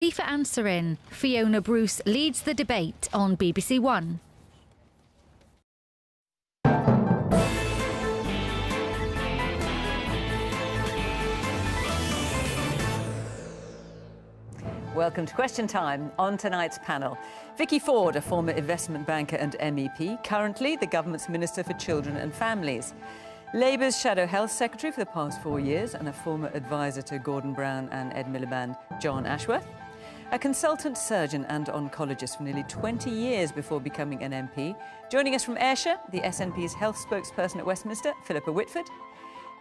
For answering, Fiona Bruce leads the debate on BBC One. Welcome to Question Time. On tonight's panel, Vicky Ford, a former investment banker and MEP, currently the government's Minister for Children and Families. Labour's Shadow Health Secretary for the past 4 years and a former advisor to Gordon Brown and Ed Miliband, Jon Ashworth. A consultant surgeon and oncologist for nearly 20 years before becoming an MP. Joining us from Ayrshire, the SNP's health spokesperson at Westminster, Philippa Whitford.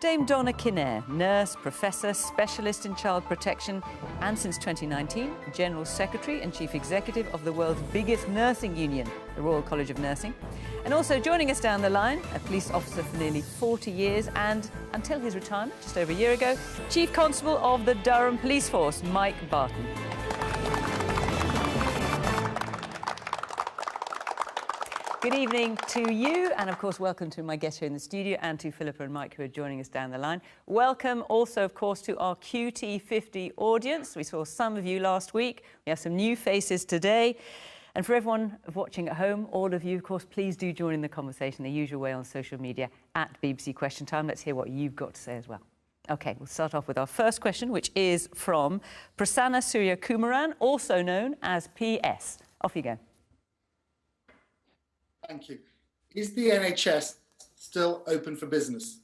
Dame Donna Kinnair, nurse, professor, specialist in child protection, and since 2019, General Secretary and Chief Executive of the world's biggest nursing union, the Royal College of Nursing. And also joining us down the line, a police officer for nearly 40 years and, until his retirement just over a year ago, Chief Constable of the Durham Police Force, Mike Barton. Good evening to you, and of course welcome to my guests here in the studio and to Philippa and Mike who are joining us down the line. Welcome also of course to our QT50 audience. We saw some of you last week. We have some new faces today. And for everyone watching at home, all of you of course, please do join in the conversation the usual way on social media at BBC Question Time. Let's hear what you've got to say as well. OK, we'll start off with our first question, which is from Prasanna Suryakumaran, also known as PS. Off you go. Thank you. Is the NHS still open for business?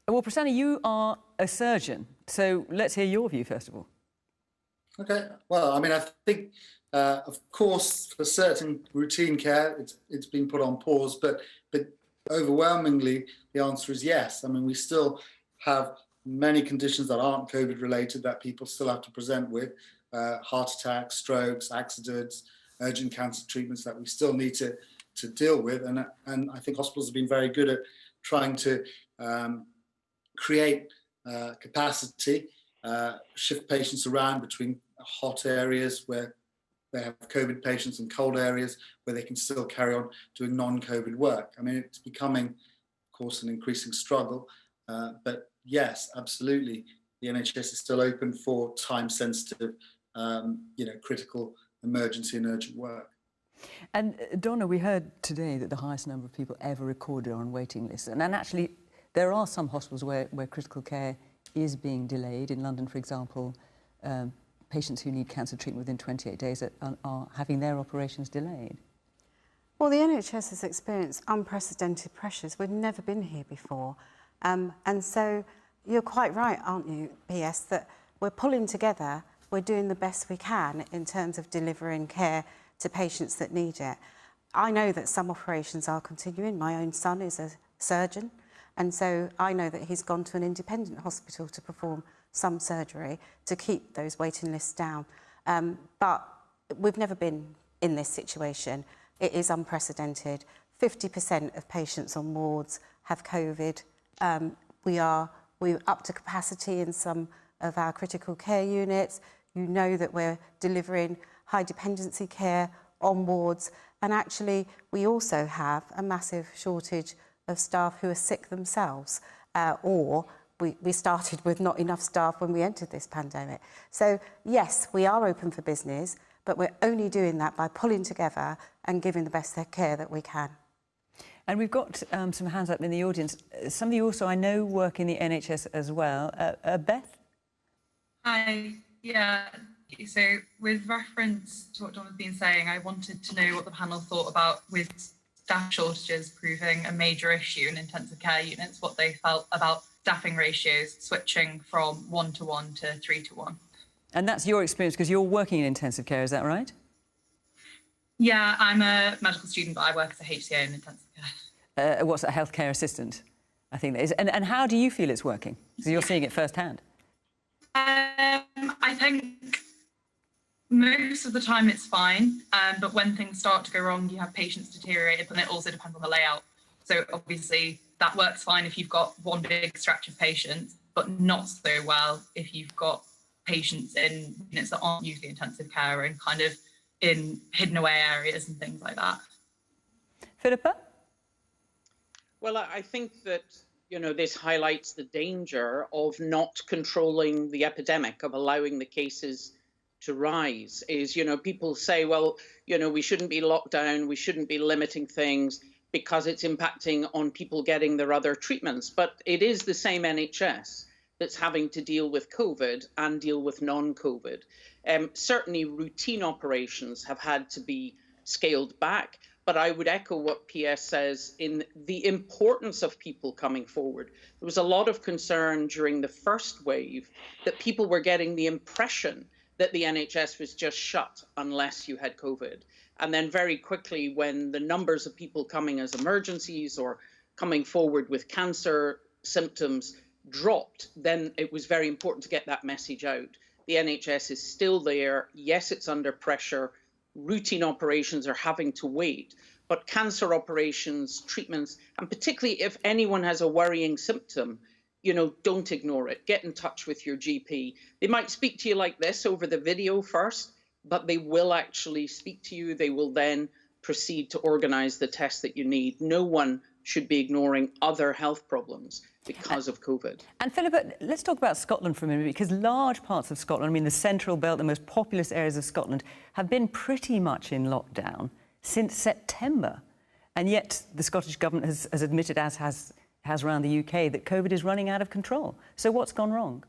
Well, Prasanna, you are a surgeon, so let's hear your view first of all. OK, well, I mean, I think, of course, for certain routine care, it's been put on pause, but overwhelmingly, the answer is yes. I mean, we still have many conditions that aren't COVID-related that people still have to present with, heart attacks, strokes, accidents, urgent cancer treatments that we still need to deal with, and I think hospitals have been very good at trying to create capacity, shift patients around between hot areas where they have COVID patients and cold areas where they can still carry on doing non-COVID work. I mean, it's becoming, of course, an increasing struggle, but yes, absolutely, the NHS is still open for time-sensitive, critical emergency and urgent work. And Donna, we heard today that the highest number of people ever recorded are on waiting lists. And actually, there are some hospitals where critical care is being delayed. In London, for example, patients who need cancer treatment within 28 days are having their operations delayed. Well, the NHS has experienced unprecedented pressures. We've never been here before. And so you're quite right, aren't you, PS, that we're pulling together, we're doing the best we can in terms of delivering care to patients that need it. I know that some operations are continuing. My own son is a surgeon, and so I know that he's gone to an independent hospital to perform some surgery to keep those waiting lists down. But we've never been in this situation. It is unprecedented. 50% of patients on wards have COVID. We're up to capacity in some of our critical care units. You know that we're delivering high dependency care on wards, and actually we also have a massive shortage of staff who are sick themselves, or we started with not enough staff when we entered this pandemic. So yes, we are open for business, but we're only doing that by pulling together and giving the best care that we can. And we've got some hands up in the audience. Some of you also, I know, work in the NHS as well. Beth? Hi, yeah. So with reference to what Don has been saying, I wanted to know what the panel thought about with staff shortages proving a major issue in intensive care units, what they felt about staffing ratios switching from 1-to-1 to 3-to-1. And that's your experience because you're working in intensive care, is that right? Yeah, I'm a medical student, but I work as a HCA in intensive care. What's a healthcare assistant? I think that is. And how do you feel it's working? So you're seeing it firsthand. I think most of the time it's fine, but when things start to go wrong, you have patients deteriorate, and it also depends on the layout. So obviously that works fine if you've got one big stretch of patients, but not so well if you've got patients in units that aren't usually intensive care and kind of in hidden away areas and things like that. Philippa? Well, I think that, you know, this highlights the danger of not controlling the epidemic, of allowing the cases to rise is, people say, well, we shouldn't be locked down, we shouldn't be limiting things because it's impacting on people getting their other treatments. But it is the same NHS that's having to deal with COVID and deal with non-COVID. Certainly routine operations have had to be scaled back, but I would echo what PS says in the importance of people coming forward. There was a lot of concern during the first wave that people were getting the impression that the NHS was just shut unless you had COVID. And then very quickly, when the numbers of people coming as emergencies or coming forward with cancer symptoms dropped, then it was very important to get that message out. The NHS is still there. Yes, it's under pressure. Routine operations are having to wait, but cancer operations, treatments, and particularly if anyone has a worrying symptom, don't ignore it. Get in touch with your GP. They might speak to you like this over the video first, but they will actually speak to you. They will then proceed to organise the test that you need. No one should be ignoring other health problems because of COVID. And Philippa, let's talk about Scotland for a minute, because large parts of Scotland, the central belt, the most populous areas of Scotland, have been pretty much in lockdown since September. And yet the Scottish Government has admitted, as has around the UK, that COVID is running out of control. So what's gone wrong?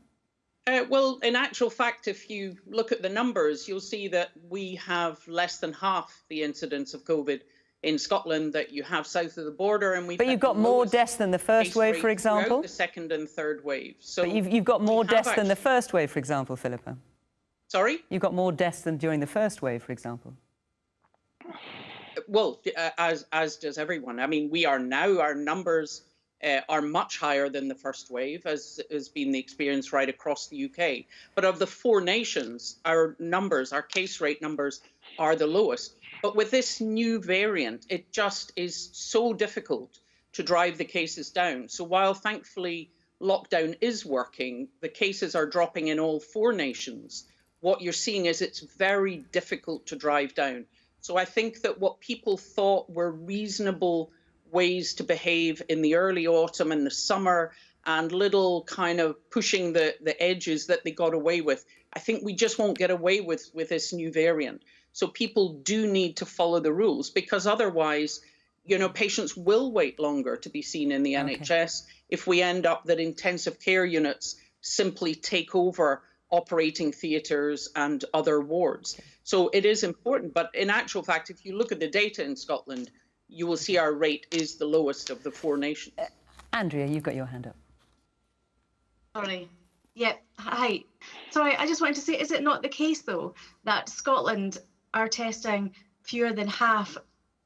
Well, in actual fact, if you look at the numbers, you'll see that we have less than half the incidence of COVID in Scotland that you have south of the border, and but you've got more deaths than the first wave, for example. The second and third wave. So but you've got more deaths than the first wave, for example, Philippa. Sorry? You've got more deaths than during the first wave, for example. Well, as does everyone. We are now, our numbers are much higher than the first wave, as has been the experience right across the UK. But of the four nations, our case rate numbers are the lowest. But with this new variant, it just is so difficult to drive the cases down. So while thankfully lockdown is working, the cases are dropping in all four nations. What you're seeing is it's very difficult to drive down. So I think that what people thought were reasonable ways to behave in the early autumn and the summer, and little kind of pushing the edges that they got away with, I think we just won't get away with this new variant. So people do need to follow the rules, because otherwise, patients will wait longer to be seen in the NHS if we end up that intensive care units simply take over operating theatres and other wards. So it is important. But in actual fact, if you look at the data in Scotland, you will see our rate is the lowest of the four nations. Andrea, you've got your hand up. Sorry. Yeah, hi. Sorry, I just wanted to say, is it not the case, though, that Scotland are testing fewer than half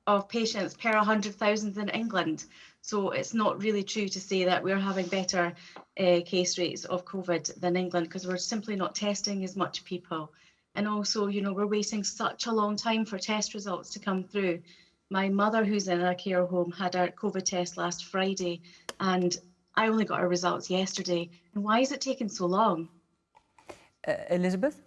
of patients per 100,000 in England? So it's not really true to say that we're having better case rates of COVID than England, because we're simply not testing as much people. And also, we're waiting such a long time for test results to come through. My mother, who's in a care home, had her COVID test last Friday, and I only got her results yesterday. And why is it taking so long? Elizabeth?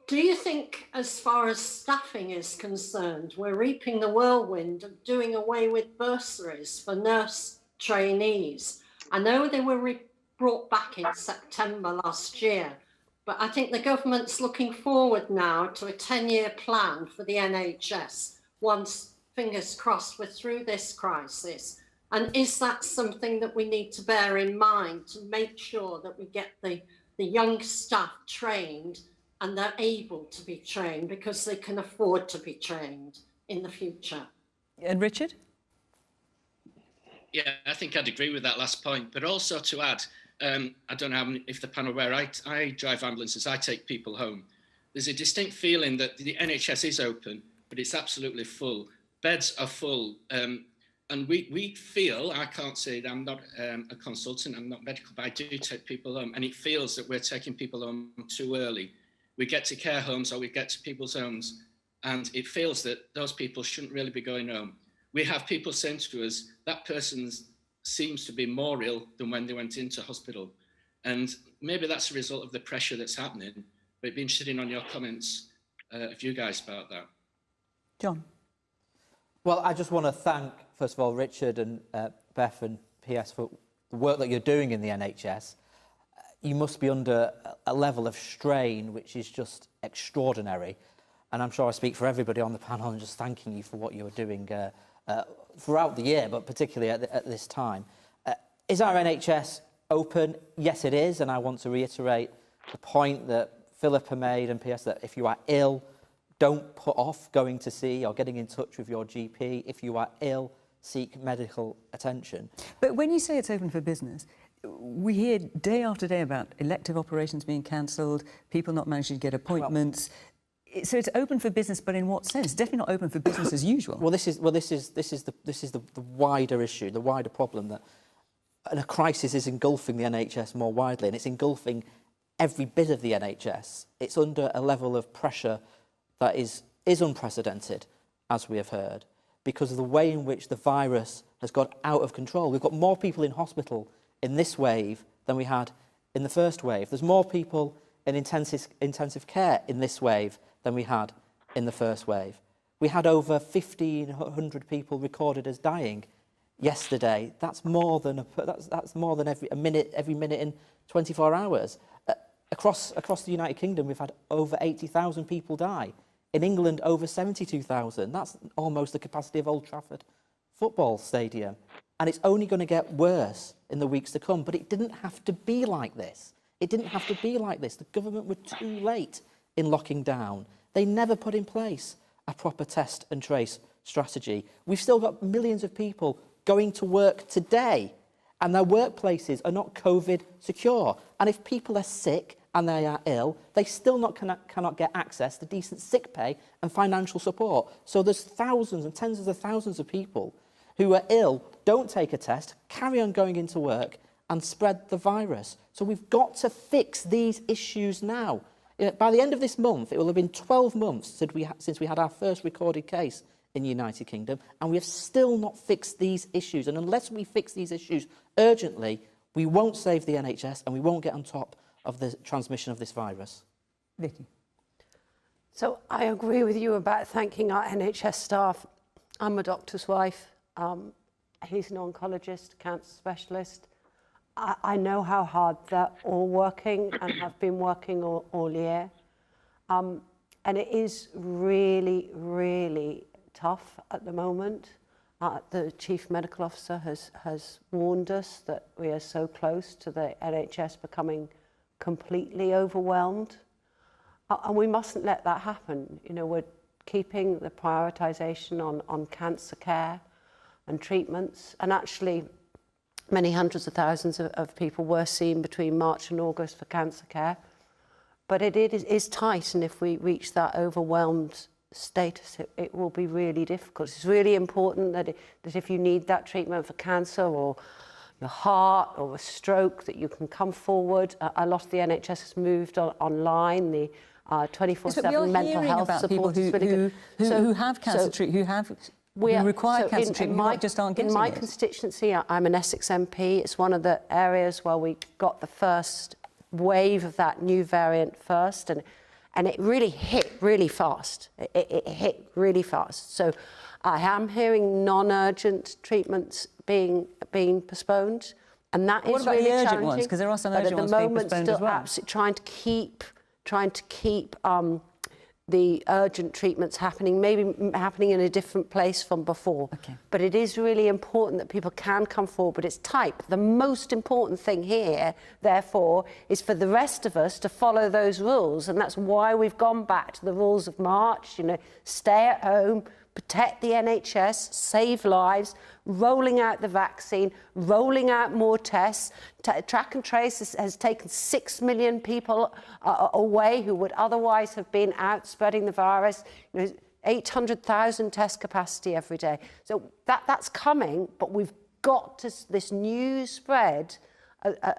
Do you think, as far as staffing is concerned, we're reaping the whirlwind of doing away with bursaries for nurse trainees? I know they were brought back in September last year, but I think the government's looking forward now to a 10-year plan for the NHS once, fingers crossed, we're through this crisis. And is that something that we need to bear in mind to make sure that we get the young staff trained and they're able to be trained because they can afford to be trained in the future? And Richard? Yeah, I think I'd agree with that last point. But also to add, I don't know if the panel aware, I drive ambulances, I take people home. There's a distinct feeling that the NHS is open, but it's absolutely full. Beds are full. And we feel, I can't say that I'm not a consultant, I'm not medical, but I do take people home, and it feels that we're taking people home too early. We get to care homes or we get to people's homes, and it feels that those people shouldn't really be going home. We have people saying to us, that person seems to be more ill than when they went into hospital. And maybe that's a result of the pressure that's happening, but I'd be interested in on your comments of you guys about that. John? Well, I just want to thank, first of all, Richard and Beth and PS for the work that you're doing in the NHS. you must be under a level of strain which is just extraordinary. And I'm sure I speak for everybody on the panel and just thanking you for what you are doing throughout the year, but particularly at this time. Is our NHS open? Yes, it is. And I want to reiterate the point that Philippa made and PS, that if you are ill, don't put off going to see or getting in touch with your GP. If you are ill, seek medical attention. But when you say it's open for business, we hear day after day about elective operations being cancelled, people not managing to get appointments. So it's open for business, but in what sense? It's definitely not open for business as usual. Well, this is the wider issue, the wider problem that a crisis is engulfing the NHS more widely, and it's engulfing every bit of the NHS. It's under a level of pressure that is unprecedented, as we have heard, because of the way in which the virus has got out of control. We've got more people in hospital in this wave than we had in the first wave. There's more people in intensive care in this wave than we had in the first wave. We had over 1,500 people recorded as dying yesterday. That's more than every minute in 24 hours. Across the United Kingdom, we've had over 80,000 people die. In England, over 72,000. That's almost the capacity of Old Trafford football stadium. And it's only going to get worse in the weeks to come. But it didn't have to be like this. It didn't have to be like this. The government were too late in locking down. They never put in place a proper test and trace strategy. We've still got millions of people going to work today, and their workplaces are not COVID secure. And if people are sick and they are ill, they still cannot get access to decent sick pay and financial support. So there's thousands and tens of thousands of people who are ill, don't take a test, carry on going into work and spread the virus. So we've got to fix these issues now. By the end of this month, it will have been 12 months since we had our first recorded case in the United Kingdom, and we have still not fixed these issues. And unless we fix these issues urgently, we won't save the NHS and we won't get on top of the transmission of this virus. Vicky. So I agree with you about thanking our NHS staff. I'm a doctor's wife. He's an oncologist, cancer specialist. I know how hard they're all working and have been working all year. And it is really, really tough at the moment. The Chief Medical Officer has warned us that we are so close to the NHS becoming completely overwhelmed. And we mustn't let that happen. You know, we're keeping the prioritisation on cancer care and treatments, and actually many hundreds of thousands of people were seen between March and August for cancer care. But it is tight, and if we reach that overwhelmed status, it will be really difficult. It's really important that if you need that treatment for cancer or your heart or a stroke, that you can come forward. A lot of the NHS has moved online. The 24/7 mental health support is really good. Who have cancer treatment, who require cancer treatment, just aren't getting it. In my constituency, I'm an Essex MP. It's one of the areas where we got the first wave of that new variant first, and it really hit really fast. It hit really fast. So I am hearing non-urgent treatments being postponed, and that is really challenging. What about the urgent ones? Because there are some urgent ones being postponed as well. Absolutely trying to keep the urgent treatments happening, maybe happening in a different place from before. Okay. But it is really important that people can come forward, but it's tight. The most important thing here, therefore, is for the rest of us to follow those rules, and that's why we've gone back to the rules of March, you know, stay at home, protect the NHS, save lives, rolling out the vaccine, rolling out more tests. Track and Trace has taken 6 million people away who would otherwise have been out spreading the virus. You know, 800,000 test capacity every day. So that's coming, but we've got to, this new spread,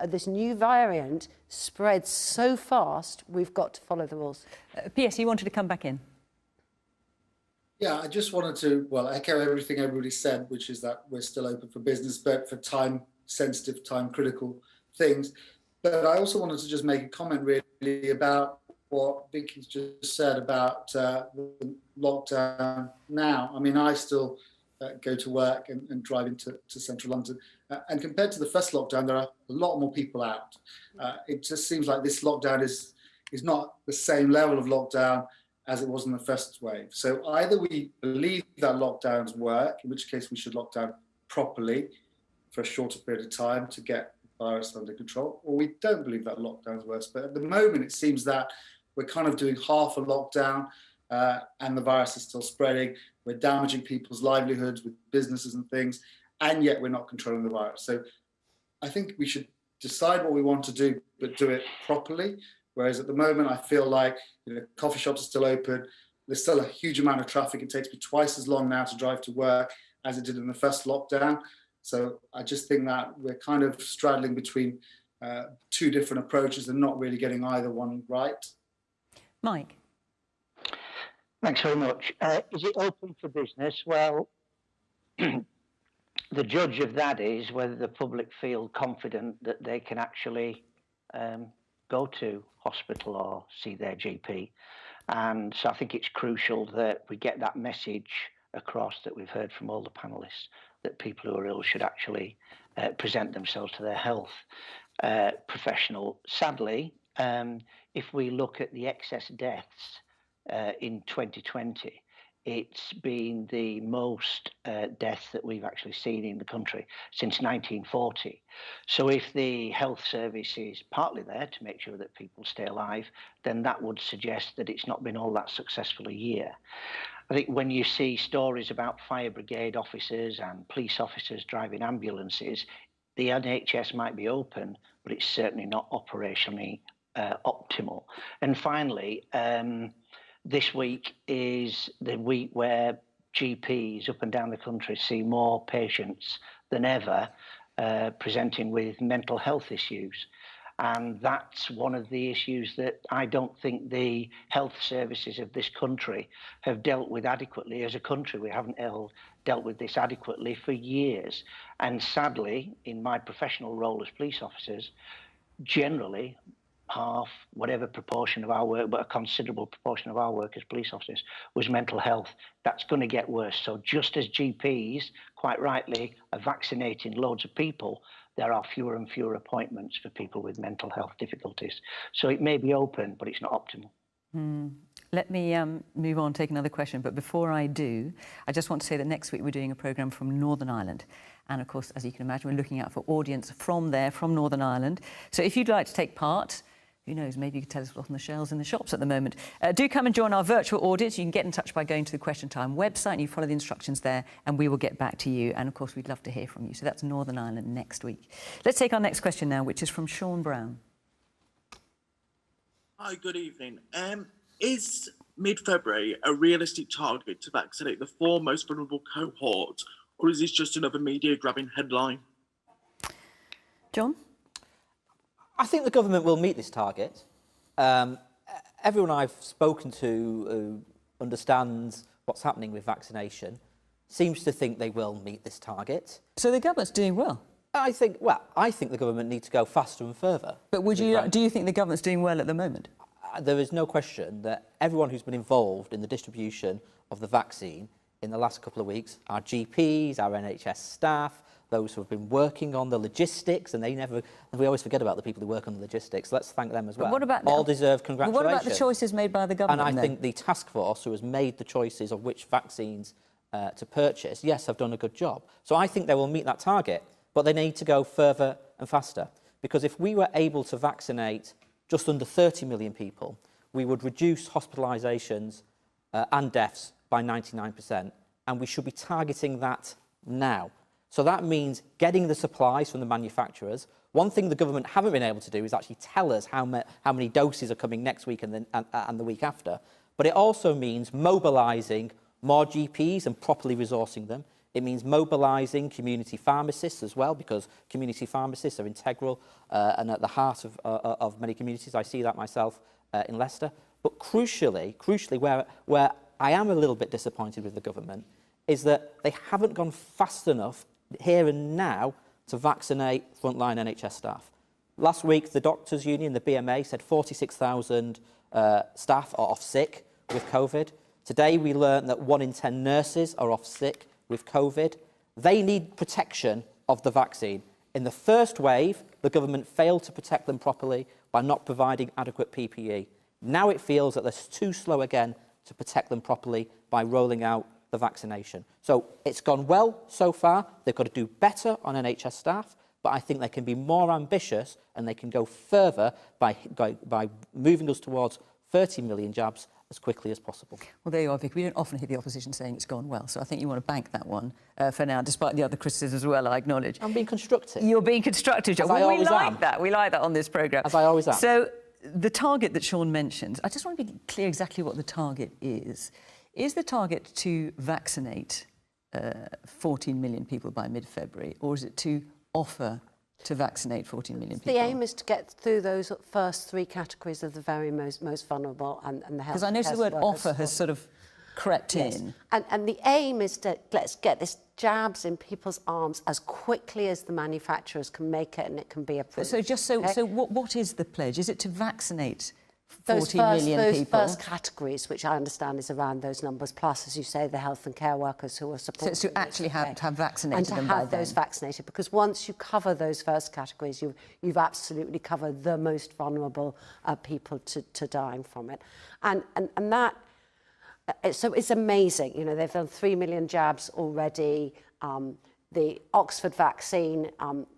this new variant spreads so fast, we've got to follow the rules. PS, you wanted to come back in? Yeah, I just wanted to, echo everything everybody said, which is that we're still open for business, but for time-sensitive, time-critical things. But I also wanted to just make a comment really about what Vicky's just said about the lockdown now. I mean, I still go to work and drive into central London. And compared to the first lockdown, there are a lot more people out. It just seems like this lockdown is not the same level of lockdown as it was in the first wave. So either we believe that lockdowns work, in which case we should lock down properly for a shorter period of time to get the virus under control, or we don't believe that lockdowns work. But at the moment, it seems that we're kind of doing half a lockdown and the virus is still spreading. We're damaging people's livelihoods with businesses and things, and yet we're not controlling the virus. So I think we should decide what we want to do, but do it properly. Whereas at the moment, I feel like coffee shops are still open. There's still a huge amount of traffic. It takes me twice as long now to drive to work as it did in the first lockdown. So I just think that we're kind of straddling between two different approaches and not really getting either one right. Mike. Thanks very much. Is it open for business? Well, the judge of that is whether the public feel confident that they can actually go to hospital or see their GP. And so I think it's crucial that we get that message across that we've heard from all the panellists, that people who are ill should actually present themselves to their health professional. Sadly, if we look at the excess deaths in 2020, it's been the most deaths that we've actually seen in the country since 1940. So if the health service is partly there to make sure that people stay alive, then that would suggest that it's not been all that successful a year. I think when you see stories about fire brigade officers and police officers driving ambulances, the NHS might be open, but it's certainly not operationally optimal. And finally, this week is the week where GPs up and down the country see more patients than ever presenting with mental health issues. And that's one of the issues that I don't think the health services of this country have dealt with adequately. As a country, we haven't dealt with this adequately for years. And sadly, in my professional role as police officers, generally, half, whatever proportion of our work, but a considerable proportion of our work as police officers was mental health. That's going to get worse. So just as GPs, quite rightly, are vaccinating loads of people, there are fewer and fewer appointments for people with mental health difficulties. So it may be open, but it's not optimal. Let me move on, take another question. But before I do, I just want to say that next week we're doing a programme from Northern Ireland. And of course, as you can imagine, we're looking out for audience from there, from Northern Ireland. So if you'd like to take part, who knows, maybe you could tell us what's on the shelves in the shops at the moment. Do come and join our virtual audience. You can get in touch by going to the Question Time website and you follow the instructions there and we will get back to you. And of course, we'd love to hear from you. So that's Northern Ireland next week. Let's take our next question now, which is from Sean Brown. Hi, good evening. Is mid-February a realistic target to vaccinate the 4 most vulnerable cohorts, or is this just another media-grabbing headline? John? I think the government will meet this target. Everyone I've spoken to who understands what's happening with vaccination seems to think they will meet this target. So the government's doing well? I think the government needs to go faster and further. But do you think the government's doing well at the moment? There is no question that everyone who's been involved in the distribution of the vaccine in the last couple of weeks, our GPs, our NHS staff, those who have been working on the logistics, and we always forget about the people who work on the logistics. Let's thank them as well. But what about all deserve congratulations. What about the choices made by the government? And I think the task force who has made the choices of which vaccines to purchase, yes, have done a good job. So I think they will meet that target, but they need to go further and faster. Because if we were able to vaccinate just under 30 million people, we would reduce hospitalisations and deaths by 99%, and we should be targeting that now. So that means getting the supplies from the manufacturers. One thing the government haven't been able to do is actually tell us how many doses are coming next week and the week after. But it also means mobilising more GPs and properly resourcing them. It means mobilising community pharmacists as well, because community pharmacists are integral and at the heart of many communities. I see that myself in Leicester. But crucially, where I am a little bit disappointed with the government is that they haven't gone fast enough here and now to vaccinate frontline NHS staff. Last week, the Doctors' Union, the BMA, said 46,000 staff are off sick with COVID. Today, we learned that 1 in 10 nurses are off sick with COVID. They need protection of the vaccine. In the first wave, the government failed to protect them properly by not providing adequate PPE. Now it feels that they're too slow again to protect them properly by rolling out the vaccination. So it's gone well so far. They've got to do better on NHS staff, but I think they can be more ambitious and they can go further by moving us towards 30 million jabs as quickly as possible. Well, there you are, Vicky. We don't often hear the opposition saying it's gone well, so I think you want to bank that one for now, despite the other criticisms as well, I acknowledge. I'm being constructive. You're being constructive, John. Well, we like that. We like that on this programme. As I always am. So the target that Sean mentioned, I just want to be clear exactly what the target is. Is the target to vaccinate 14 million people by mid-February, or is it to offer to vaccinate 14 million people? The aim is to get through those first three categories of the very most vulnerable and the health. Because I noticed the word offer has sort of crept in. And the aim is to let's get this jabs in people's arms as quickly as the manufacturers can make it and it can be approved. So just so, okay? so what is the pledge? Is it to vaccinate 14 those million people? Those first categories, which I understand is around those numbers, plus, as you say, the health and care workers who are supporting. So it's to actually have vaccinated and to them have by then. those vaccinated, because once you cover those first categories, you've absolutely covered the most vulnerable people to dying from it, and that. So it's amazing. You know, they've done 3 million jabs already. The Oxford vaccine,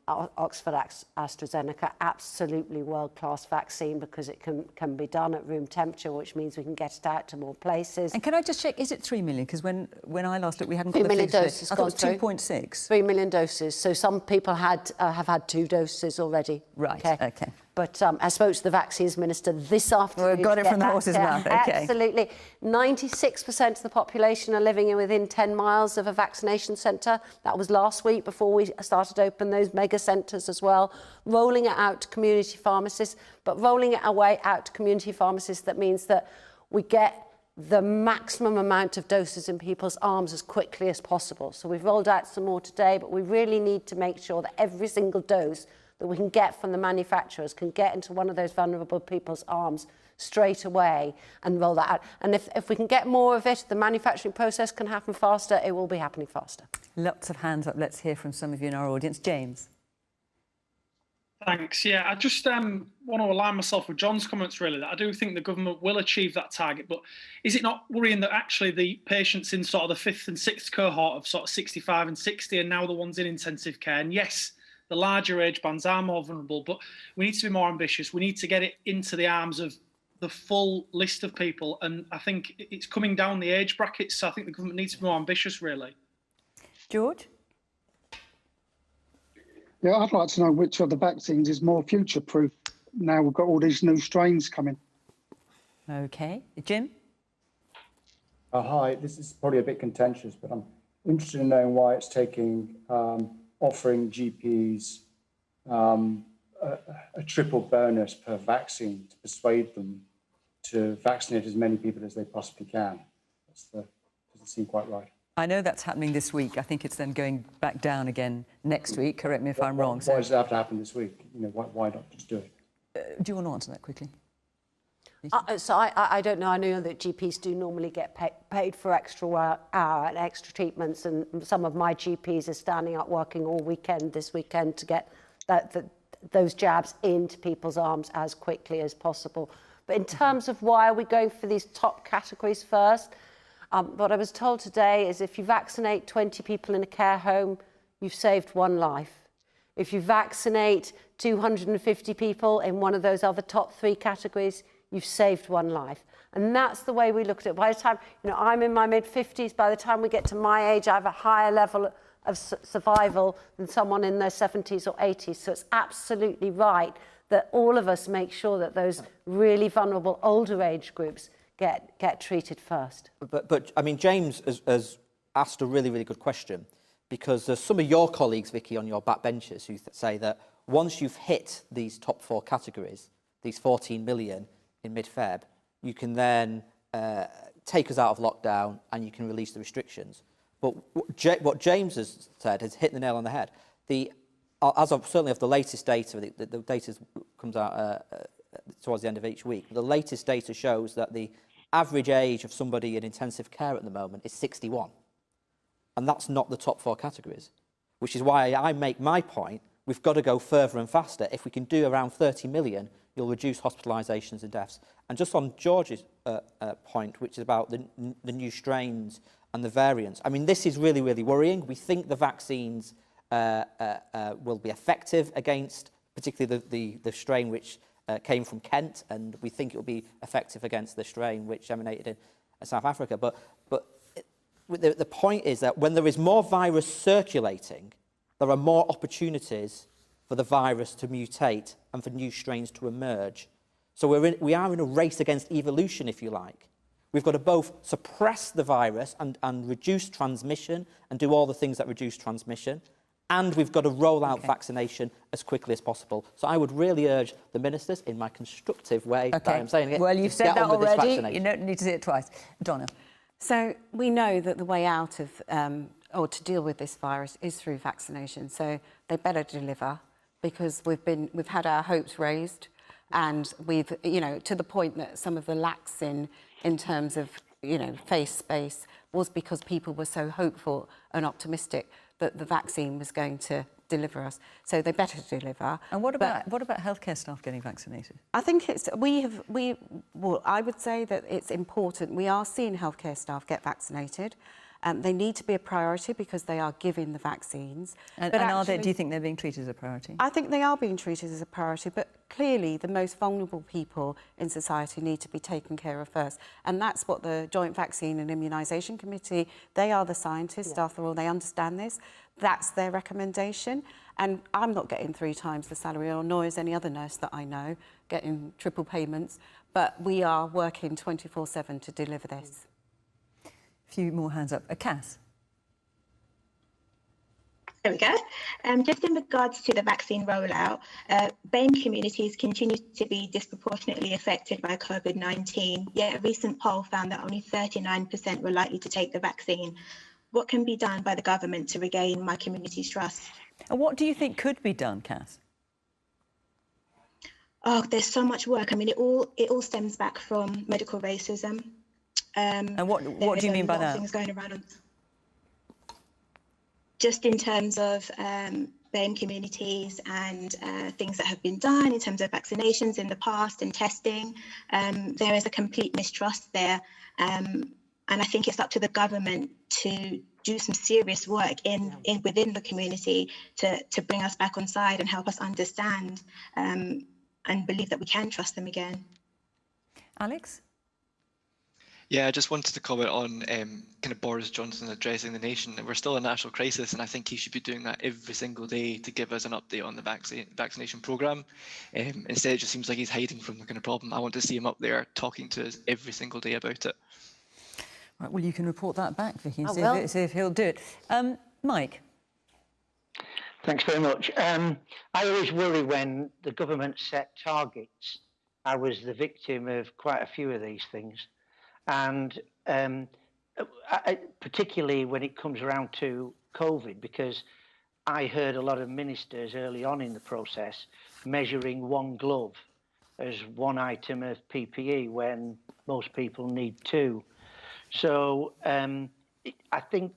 Oxford AstraZeneca, absolutely world-class vaccine because it can be done at room temperature, which means we can get it out to more places. And can I just check, is it 3 million? Because when I last looked, we hadn't got 3 the million figures. doses. I thought it was 2.6. 3 million doses. So some people have had 2 doses already. Right, okay. But I spoke to the vaccines minister this afternoon. Well, got it from the horse's mouth, okay. Absolutely. 96% of the population are living within 10 miles of a vaccination centre. That was last week before we started to open those mega centres as well. Rolling it out to community pharmacists, but rolling it away out to community pharmacists, that means that we get the maximum amount of doses in people's arms as quickly as possible. So we've rolled out some more today, but we really need to make sure that every single dose that we can get from the manufacturers can get into one of those vulnerable people's arms straight away and roll that out. And if we can get more of it, the manufacturing process can happen faster, it will be happening faster. Lots of hands up. Let's hear from some of you in our audience. James. Thanks. Yeah, I just want to align myself with John's comments, really, that I do think the government will achieve that target. But is it not worrying that actually the patients in sort of the 5th and 6th cohort of sort of 65 and 60 are now the ones in intensive care? And yes, the larger age bands are more vulnerable, but we need to be more ambitious. We need to get it into the arms of the full list of people. And I think it's coming down the age brackets. So I think the government needs to be more ambitious, really. George? Yeah, I'd like to know which of the vaccines is more future-proof. Now we've got all these new strains coming. OK. Jim? Hi, this is probably a bit contentious, but I'm interested in knowing why it's taking offering GPs a triple bonus per vaccine to persuade them to vaccinate as many people as they possibly can. Doesn't seem quite right. I know that's happening this week. I think it's then going back down again next week. Correct me if I'm wrong. Why does it have to happen this week? You know, why not just do it? Do you want to answer that quickly? So I don't know. I know that GPs do normally get paid for extra hour and extra treatments, and some of my GPs are standing up working all weekend this weekend to get those jabs into people's arms as quickly as possible. But in terms of why are we going for these top categories first, what I was told today is if you vaccinate 20 people in a care home, you've saved 1 life. If you vaccinate 250 people in one of those other top 3 categories, you've saved 1 life. And that's the way we look at it. By the time, you know, I'm in my mid-50s, by the time we get to my age, I have a higher level of survival than someone in their 70s or 80s. So it's absolutely right that all of us make sure that those really vulnerable older age groups get treated first. But I mean, James has asked a really, really good question, because there's some of your colleagues, Vicky, on your backbenchers who say that once you've hit these top 4 categories, these 14 million in mid-Feb, you can then take us out of lockdown and you can release the restrictions. But what James has said has hit the nail on the head. As of certainly of the latest data, the data comes out towards the end of each week. The latest data shows that the average age of somebody in intensive care at the moment is 61. and that's not the top 4 categories, which is why I make my point. We've got to go further and faster. If we can do around 30 million, you'll reduce hospitalisations and deaths. And just on George's point, which is about the new strains and the variants, I mean, this is really, really worrying. We think the vaccines will be effective against particularly the strain which came from Kent, and we think it will be effective against the strain which emanated in South Africa. But the point is that when there is more virus circulating, there are more opportunities for the virus to mutate and for new strains to emerge. So we are in a race against evolution, if you like. We've got to both suppress the virus and reduce transmission and do all the things that reduce transmission, and we've got to roll out vaccination as quickly as possible. So I would really urge the ministers, in my constructive way, that I'm saying it, well, you've said that already. You don't need to say it twice. Donna. So we know that the way out of, or to deal with this virus is through vaccination. So they better deliver, because we've had our hopes raised, and we've, you know, to the point that some of the lacks in terms of, you know, face space was because people were so hopeful and optimistic that the vaccine was going to deliver us. So they better deliver. And what about healthcare staff getting vaccinated? I think well, I would say that it's important. We are seeing healthcare staff get vaccinated. They need to be a priority because they are giving the vaccines. And do you think they're being treated as a priority? I think they are being treated as a priority, but clearly the most vulnerable people in society need to be taken care of first. And that's what the Joint Vaccine and Immunisation Committee, they are the scientists, after all, they understand this. That's their recommendation. And I'm not getting 3 times the salary, or nor is any other nurse that I know getting triple payments. But we are working 24/7 to deliver this. A few more hands up. Cass. There we go. Just in regards to the vaccine rollout, BAME communities continue to be disproportionately affected by COVID-19, yet a recent poll found that only 39% were likely to take the vaccine. What can be done by the government to regain my community's trust? And what do you think could be done, Cass? Oh, there's so much work. I mean, it all stems back from medical racism. And what do you mean by that? Things going around just in terms of BAME communities and things that have been done in terms of vaccinations in the past and testing. There is a complete mistrust there. And I think it's up to the government to do some serious work within the community to bring us back on side and help us understand and believe that we can trust them again. Alex? Yeah, I just wanted to comment on kind of Boris Johnson addressing the nation. We're still in a national crisis, and I think he should be doing that every single day to give us an update on the vaccination programme. Instead, it just seems like he's hiding from the kind of problem. I want to see him up there talking to us every single day about it. Right, well, you can report that back, Vicky, and see if he'll do it. Mike? Thanks very much. I always worry when the government set targets. I was the victim of quite a few of these things. And particularly when it comes around to COVID, because I heard a lot of ministers early on in the process measuring one glove as one item of PPE when most people need 2. So I think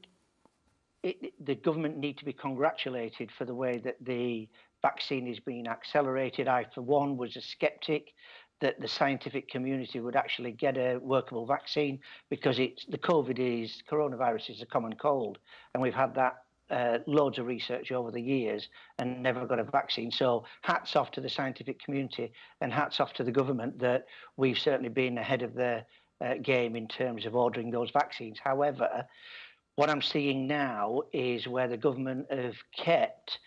the government need to be congratulated for the way that the vaccine is being accelerated. I, for one, was a skeptic that the scientific community would actually get a workable vaccine, because the coronavirus is a common cold, and we've had that loads of research over the years and never got a vaccine. So hats off to the scientific community and hats off to the government that we've certainly been ahead of the game in terms of ordering those vaccines. However, what I'm seeing now is where the government have kept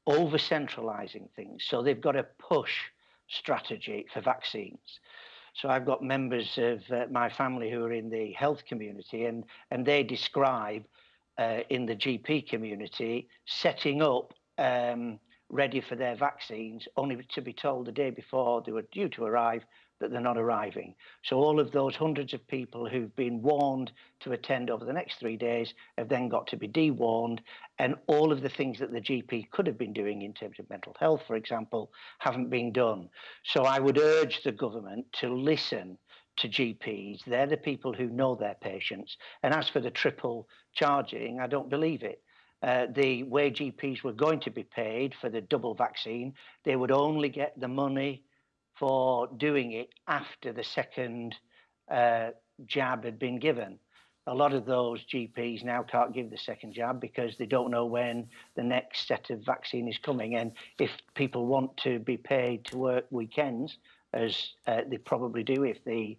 over-centralising things. So they've got a push strategy for vaccines. So I've got members of my family who are in the health community, and they describe in the GP community setting up ready for their vaccines, only to be told the day before they were due to arrive that they're not arriving. So all of those hundreds of people who've been warned to attend over the next 3 days have then got to be de-warned, and all of the things that the GP could have been doing in terms of mental health, for example, haven't been done. So I would urge the government to listen to GPs. They're the people who know their patients. And as for the triple charging, I don't believe it. The way GPs were going to be paid for the double vaccine, they would only get the money for doing it after the second jab had been given. A lot of those GPs now can't give the second jab because they don't know when the next set of vaccine is coming. And if people want to be paid to work weekends, as they probably do if the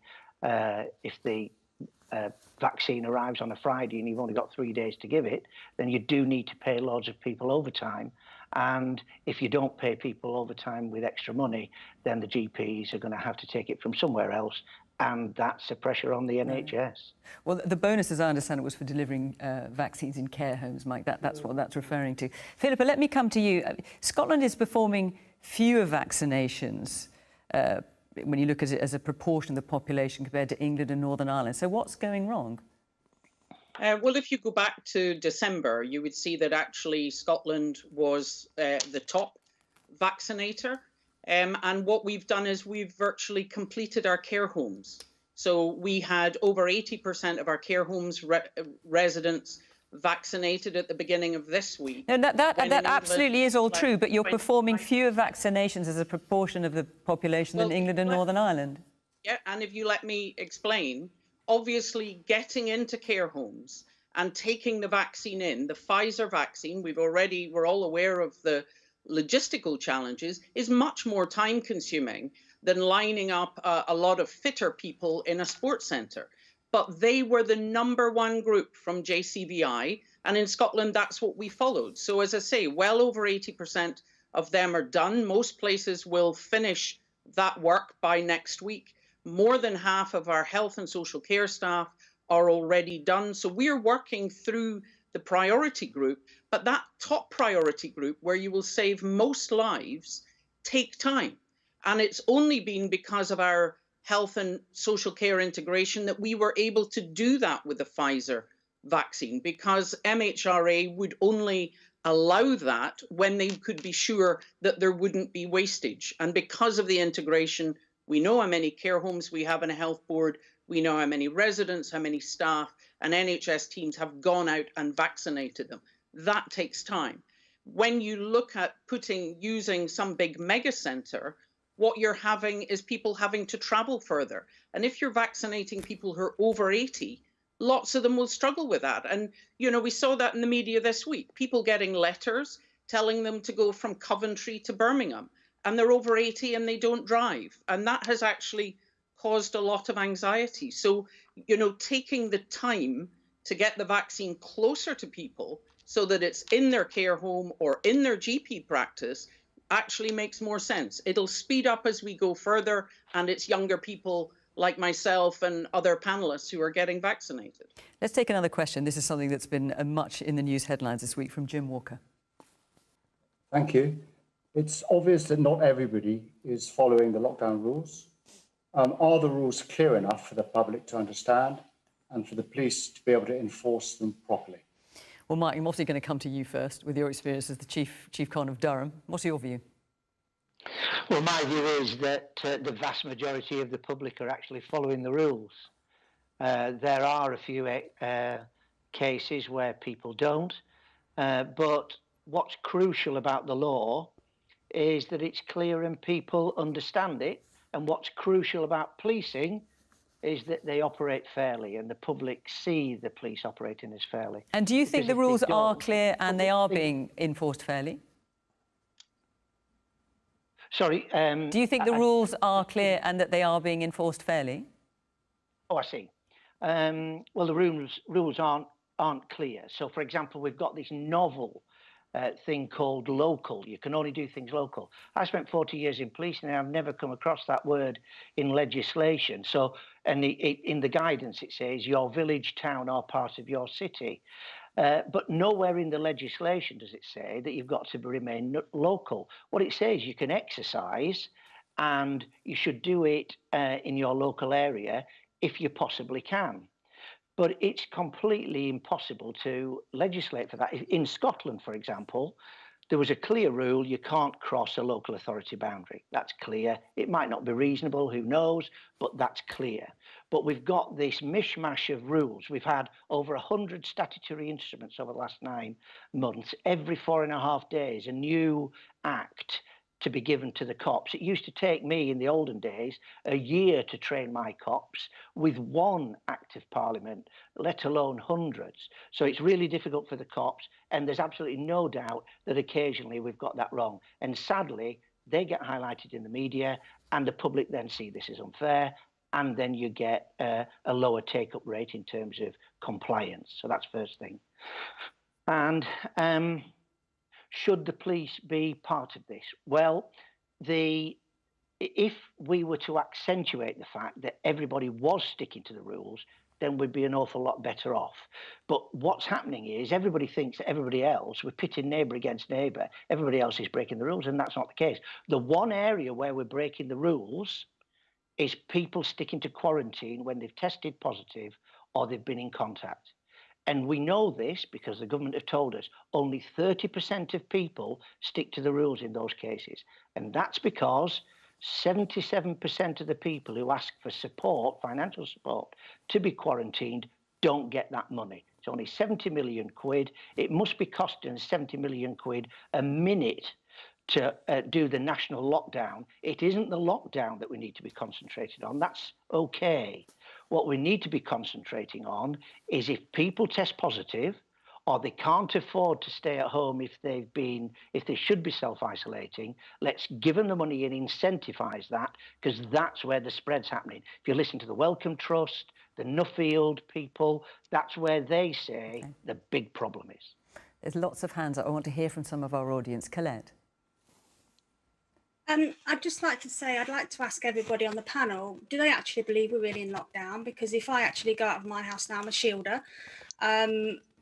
vaccine arrives on a Friday and you've only got 3 days to give it, then you do need to pay loads of people overtime. And if you don't pay people overtime with extra money, then the GPs are going to have to take it from somewhere else. And that's a pressure on the NHS. Well, the bonus, as I understand it, was for delivering vaccines in care homes, Mike. That's what that's referring to. Philippa, let me come to you. Scotland is performing fewer vaccinations when you look at it as a proportion of the population compared to England and Northern Ireland. So what's going wrong? Well, if you go back to December, you would see that actually Scotland was the top vaccinator. And what we've done is we've virtually completed our care homes. So we had over 80% of our care homes residents vaccinated at the beginning of this week. No, that absolutely is all true, but you're performing fewer vaccinations as a proportion of the population than England and Northern Ireland. Yeah, and if you let me explain, obviously getting into care homes and taking the vaccine in, the Pfizer vaccine, we're all aware of the logistical challenges, is much more time consuming than lining up a lot of fitter people in a sports centre. But they were the #1 group from JCVI, and in Scotland that's what we followed. So as I say, well over 80% of them are done. Most places will finish that work by next week. More than half of our health and social care staff are already done. So we're working through the priority group, but that top priority group where you will save most lives take time. And it's only been because of our health and social care integration that we were able to do that with the Pfizer vaccine, because MHRA would only allow that when they could be sure that there wouldn't be wastage. And because of the integration, we know how many care homes we have in a health board, we know how many residents, how many staff, and NHS teams have gone out and vaccinated them. That takes time. When you look at using some big mega centre, what you're having is people having to travel further. And if you're vaccinating people who are over 80, lots of them will struggle with that. And, you know, we saw that in the media this week, people getting letters telling them to go from Coventry to Birmingham, and they're over 80 and they don't drive. And that has actually caused a lot of anxiety. So, you know, taking the time to get the vaccine closer to people so that it's in their care home or in their GP practice actually makes more sense. It'll speed up as we go further, and it's younger people like myself and other panellists who are getting vaccinated. Let's take another question. This is something that's been much in the news headlines this week from Jim Walker. Thank you. It's obvious that not everybody is following the lockdown rules. Are the rules clear enough for the public to understand and for the police to be able to enforce them properly? Well, Mike, I'm obviously going to come to you first with your experience as the Chief Con of Durham. What's your view? Well, my view is that the vast majority of the public are actually following the rules. There are a few cases where people don't, but what's crucial about the law is that it's clear and people understand it, and what's crucial about policing is that they operate fairly and the public see the police operating as fairly. And do you think the rules are clear and they are being enforced fairly? Sorry? Do you think the rules are clear and that they are being enforced fairly? Oh, I see. Well, the rules aren't clear. So, for example, we've got this novel thing called local. You can only do things local. I spent 40 years in police and I've never come across that word in legislation. So, and in the guidance it says your village, town or part of your city. But nowhere in the legislation does it say that you've got to remain local. What it says, you can exercise and you should do it in your local area if you possibly can. But it's completely impossible to legislate for that. In Scotland, for example, There was a clear rule: you can't cross a local authority boundary. That's clear. It might not be reasonable, who knows, but that's clear. But we've got this mishmash of rules. We've had over 100 statutory instruments over the last 9 months. Every 4.5 days, a new act to be given to the cops. It used to take me, in the olden days, a year to train my cops with 1 act of parliament, let alone hundreds. So it's really difficult for the cops, and there's absolutely no doubt that occasionally we've got that wrong. And sadly, they get highlighted in the media, and the public then see this as unfair, and then you get a lower take-up rate in terms of compliance. So that's first thing. And should the police be part of this? Well, if we were to accentuate the fact that everybody was sticking to the rules, then we'd be an awful lot better off. But what's happening is everybody thinks that everybody else, we're pitting neighbour against neighbour, everybody else is breaking the rules, and that's not the case. The one area where we're breaking the rules is people sticking to quarantine when they've tested positive or they've been in contact. And we know this because the government have told us only 30% of people stick to the rules in those cases. And that's because 77% of the people who ask for support, financial support, to be quarantined don't get that money. It's only 70 million quid. It must be costing 70 million quid a minute to do the national lockdown. It isn't the lockdown that we need to be concentrating on. That's okay. What we need to be concentrating on is if people test positive or they can't afford to stay at home if they should be self-isolating, let's give them the money and incentivize that, because that's where the spread's happening. If you listen to the Wellcome Trust, the Nuffield people, that's where they say the big problem is. There's lots of hands up. I want to hear from some of our audience. Colette. I'd just like to say, I'd like to ask everybody on the panel, do they actually believe we're really in lockdown? Because if I actually go out of my house now, I'm a shielder.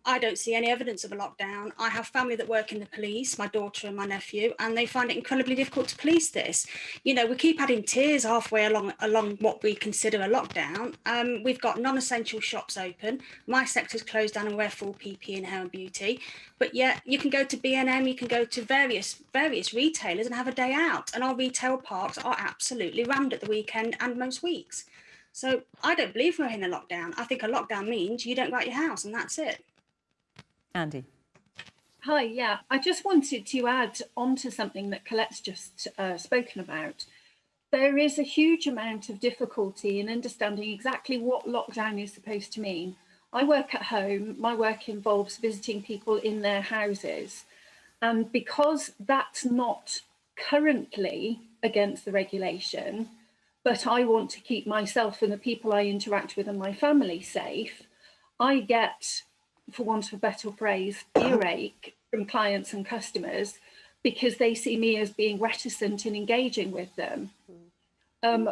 I don't see any evidence of a lockdown. I have family that work in the police, my daughter and my nephew, and they find it incredibly difficult to police this. You know, we keep adding tiers halfway along what we consider a lockdown. We've got non-essential shops open. My sector's closed down and wear full PPE in hair and beauty. But yet you can go to B&M, you can go to various retailers and have a day out. And our retail parks are absolutely rammed at the weekend and most weeks. So I don't believe we're in a lockdown. I think a lockdown means you don't go out your house and that's it. Andy. Hi, yeah. I just wanted to add on to something that Colette's just spoken about. There is a huge amount of difficulty in understanding exactly what lockdown is supposed to mean. I work at home. My work involves visiting people in their houses. And because that's not currently against the regulation, but I want to keep myself and the people I interact with and my family safe, I get, for want of a better phrase, earache from clients and customers because they see me as being reticent in engaging with them.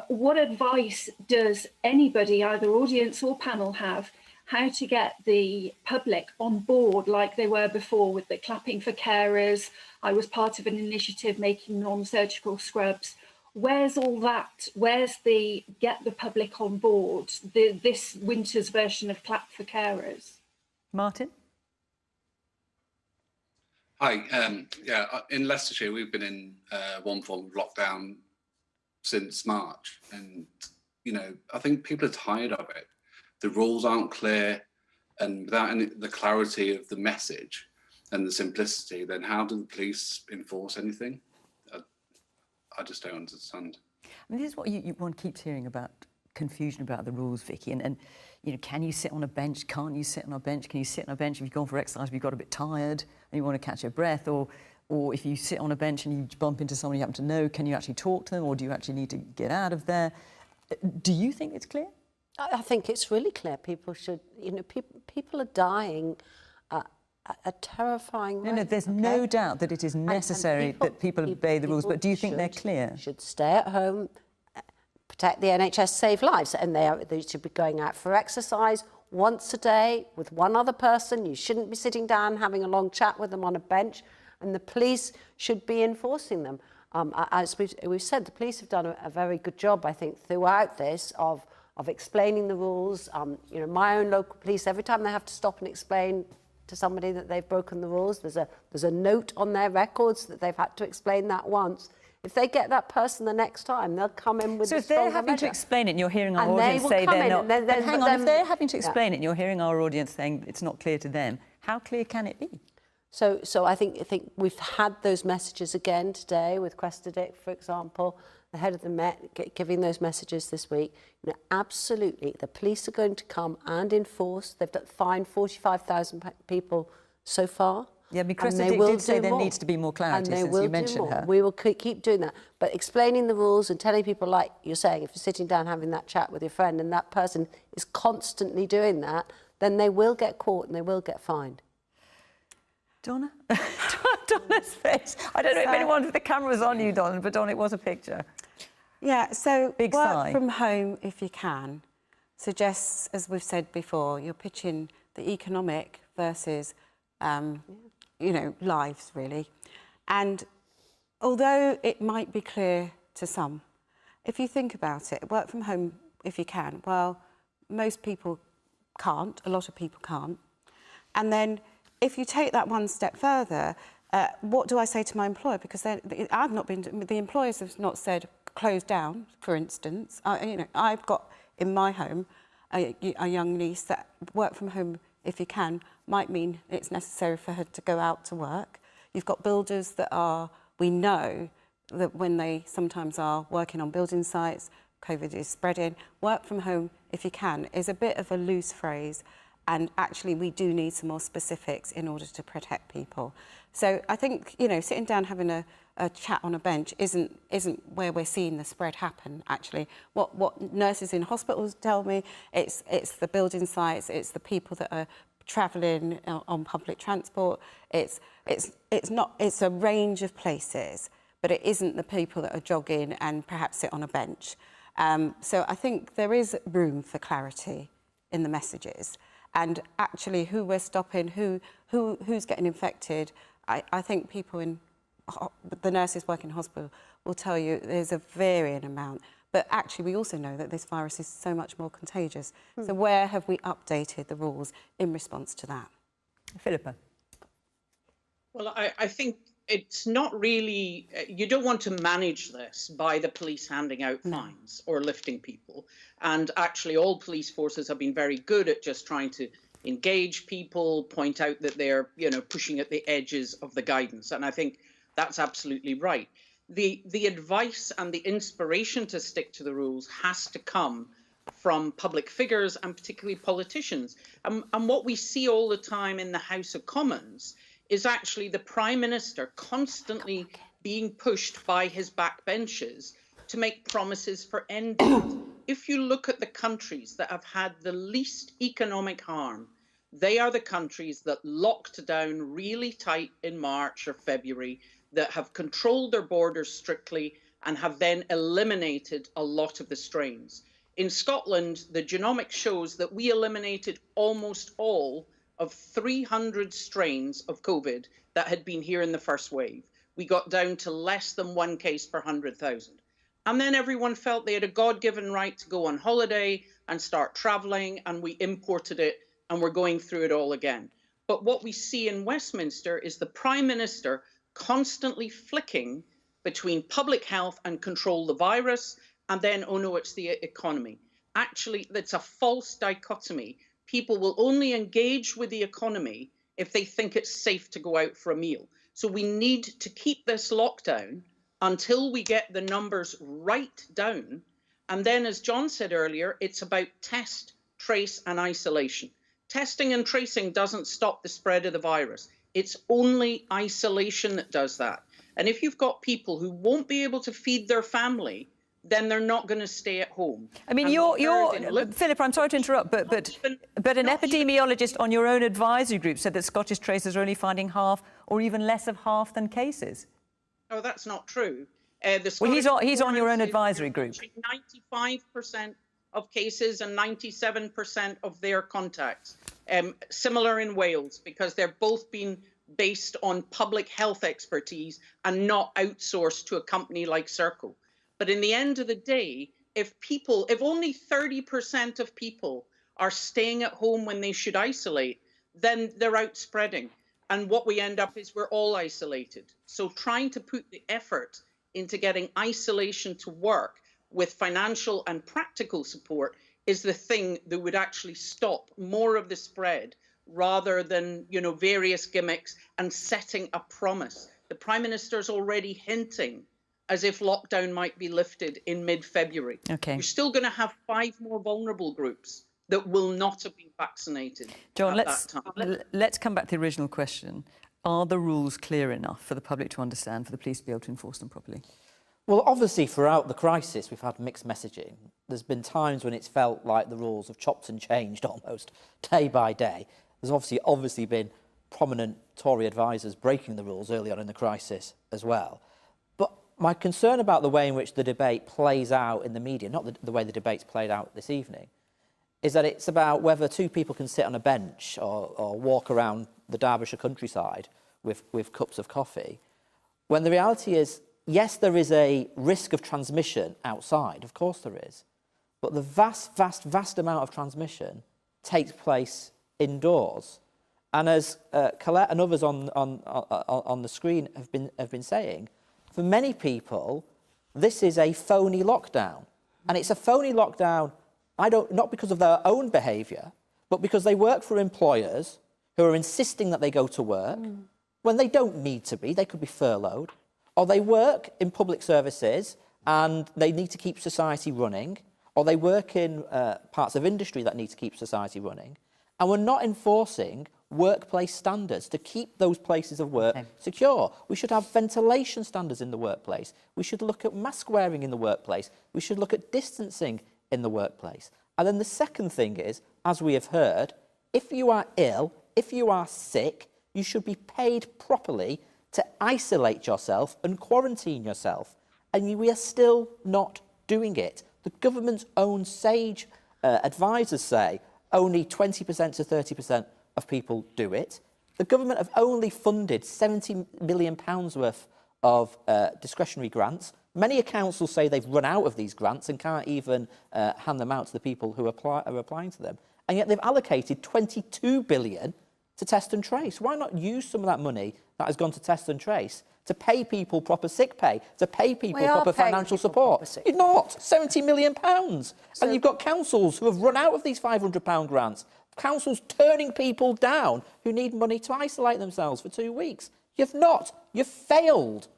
What advice does anybody, either audience or panel, have how to get the public on board like they were before with the clapping for carers? I was part of an initiative making non-surgical scrubs. Where's all that? Where's the get the public on board, this winter's version of clap for carers? Martin? Hi, in Leicestershire, we've been in one form of lockdown since March. And, you know, I think people are tired of it. The rules aren't clear, and without the clarity of the message and the simplicity, then how do the police enforce anything? I just don't understand. I mean, this is what one keeps hearing about, confusion about the rules, Vicky, and you know, can you sit on a bench? Can't you sit on a bench? Can you sit on a bench if you've gone for exercise, if you've got a bit tired and you want to catch your breath? Or if you sit on a bench and you bump into someone you happen to know, can you actually talk to them, or do you actually need to get out of there? Do you think it's clear? I think it's really clear. People should, you know, people are dying a terrifying way. No, there's no doubt that it is necessary that people obey the rules, but do you think they're clear? Should stay at home, protect the NHS, save lives, and they should be going out for exercise once a day with one other person. You shouldn't be sitting down having a long chat with them on a bench, and the police should be enforcing them. As we've said, the police have done a very good job, I think, throughout this of explaining the rules. You know, my own local police, every time they have to stop and explain to somebody that they've broken the rules. There's a note on their records that they've had to explain that once. If they get that person the next time, they'll come in with so a if they're stronger having measure. to explain it and you're hearing our And audience say they're not... then, But hang on, if they're having to yeah. explain it and you're hearing our audience saying it's not clear to them, how clear can it be? So I think we've had those messages again today with Questedic, for example, the head of the Met giving those messages this week. You know, absolutely, the police are going to come and enforce. They've fined 45,000 people so far. Yeah, because they did say there needs to be more clarity since you mentioned her. We will keep doing that. But explaining the rules and telling people, like you're saying, if you're sitting down having that chat with your friend and that person is constantly doing that, then they will get caught and they will get fined. Donna? Donna's face. I don't know if anyone with the camera was on you, Donna, but Donna, it was a picture. Yeah, so Big work sigh. from home if you can suggests, as we've said before, you're pitching the economic versus, you know, lives, really. And although it might be clear to some, if you think about it, work from home if you can, well, most people can't, a lot of people can't. And then if you take that one step further, what do I say to my employer? Because I've not been, the employers have not said close down, for instance. You know, I've got in my home a young niece that work from home if you can might mean it's necessary for her to go out to work. You've got builders that are, we know that when they sometimes are working on building sites, COVID is spreading. Work from home if you can is a bit of a loose phrase. And actually, we do need some more specifics in order to protect people. So I think, you know, sitting down having a chat on a bench isn't where we're seeing the spread happen, actually. What nurses in hospitals tell me, it's the building sites, it's the people that are travelling on public transport. It's a range of places, but it isn't the people that are jogging and perhaps sit on a bench. So I think there is room for clarity in the messages. And actually, who we're stopping, who's getting infected, I think people in the nurses working in hospital will tell you there's a varying amount. But actually, we also know that this virus is so much more contagious. So where have we updated the rules in response to that? Philippa. Well, I think it's not really, you don't want to manage this by the police handing out fines or lifting people. And actually, all police forces have been very good at just trying to engage people, point out that they're, you know, pushing at the edges of the guidance. And I think that's absolutely right. The advice and the inspiration to stick to the rules has to come from public figures and particularly politicians. And what we see all the time in the House of Commons is actually the Prime Minister constantly being pushed by his backbenchers to make promises for end dates. If you look at the countries that have had the least economic harm, they are the countries that locked down really tight in March or February, that have controlled their borders strictly and have then eliminated a lot of the strains. In Scotland, the genomics shows that we eliminated almost all of 300 strains of COVID that had been here in the first wave. We got down to less than 1 case per 100,000. And then everyone felt they had a God-given right to go on holiday and start travelling, and we imported it, and we're going through it all again. But what we see in Westminster is the Prime Minister constantly flicking between public health and control the virus, and then, oh no, it's the economy. Actually, that's a false dichotomy. People will only engage with the economy if they think it's safe to go out for a meal. So we need to keep this lockdown until we get the numbers right down. And then, as Jon said earlier, it's about test, trace and isolation. Testing and tracing doesn't stop the spread of the virus. It's only isolation that does that. And if you've got people who won't be able to feed their family, then they're not going to stay at home. I mean, Philippa, I'm sorry to interrupt, but an epidemiologist on your own advisory group said that Scottish tracers are only finding half or even less of half than cases. Oh, that's not true. Well, he's on your own advisory group. 95% of cases and 97% of their contacts. Similar in Wales, because they're both been based on public health expertise and not outsourced to a company like Circle. But in the end of the day, if only 30% of people are staying at home when they should isolate, then they're out spreading. And what we end up is we're all isolated. So trying to put the effort into getting isolation to work with financial and practical support is the thing that would actually stop more of the spread, rather than, you know, various gimmicks and setting a promise. The Prime Minister's already hinting as if lockdown might be lifted in mid-February. Okay. You're still going to have 5 more vulnerable groups that will not have been vaccinated. Jon, at that time. let's come back to the original question. Are the rules clear enough for the public to understand, for the police to be able to enforce them properly? Well, obviously, throughout the crisis, we've had mixed messaging. There's been times when it's felt like the rules have chopped and changed almost day by day. There's obviously been prominent Tory advisers breaking the rules early on in the crisis as well. But my concern about the way in which the debate plays out in the media, not the way the debate's played out this evening, is that it's about whether 2 people can sit on a bench or walk around the Derbyshire countryside with cups of coffee, when the reality is, yes, there is a risk of transmission outside, of course there is, but the vast amount of transmission takes place indoors. And as Colette and others on the screen have been saying, for many people, this is a phony lockdown. And it's a phony lockdown, not because of their own behaviour, but because they work for employers who are insisting that they go to work when they don't need to be. They could be furloughed. Or they work in public services and they need to keep society running. Or they work in parts of industry that need to keep society running. And we're not enforcing workplace standards to keep those places of work secure. We should have ventilation standards in the workplace. We should look at mask wearing in the workplace. We should look at distancing in the workplace. And then the second thing is, as we have heard, if you are ill, if you are sick, you should be paid properly to isolate yourself and quarantine yourself. And we are still not doing it. The government's own sage advisors say only 20% to 30% of people do it. The government have only funded £70 million worth of discretionary grants. Many councils say they've run out of these grants and can't even hand them out to the people who are applying to them. And yet they've allocated £22 billion to test and trace. Why not use some of that money that has gone to test and trace to pay people proper sick pay, to pay people proper financial support? You're not. £70 million. And you've got councils who have run out of these £500 grants. Councils turning people down who need money to isolate themselves for 2 weeks. You've not. You've failed.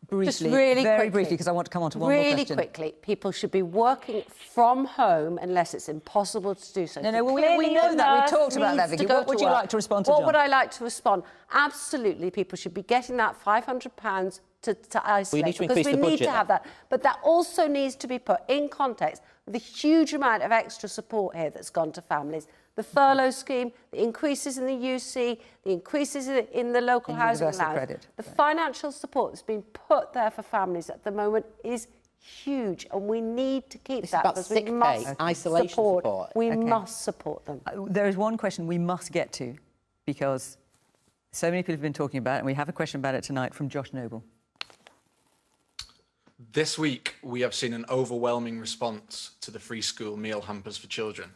Briefly, Just really very quickly, briefly, because I want to come on to one more question. Really quickly, people should be working from home unless it's impossible to do so. No, well, we know that. We talked about that, Vicky. What would you like to respond to, Jon? What would I like to respond? Absolutely, people should be getting that £500 to isolate. We need to because increase we the need budget. to have that. But that also needs to be put in context with the huge amount of extra support here that's gone to families. The furlough scheme, the increases in the UC, the increases in the local housing allowance, the financial support that's been put there for families at the moment is huge, and we need to keep that about because sick we must pay, isolation support. We must support them. There is one question we must get to, because so many people have been talking about it, and we have a question about it tonight from Josh Noble. This week, we have seen an overwhelming response to the free school meal hampers for children.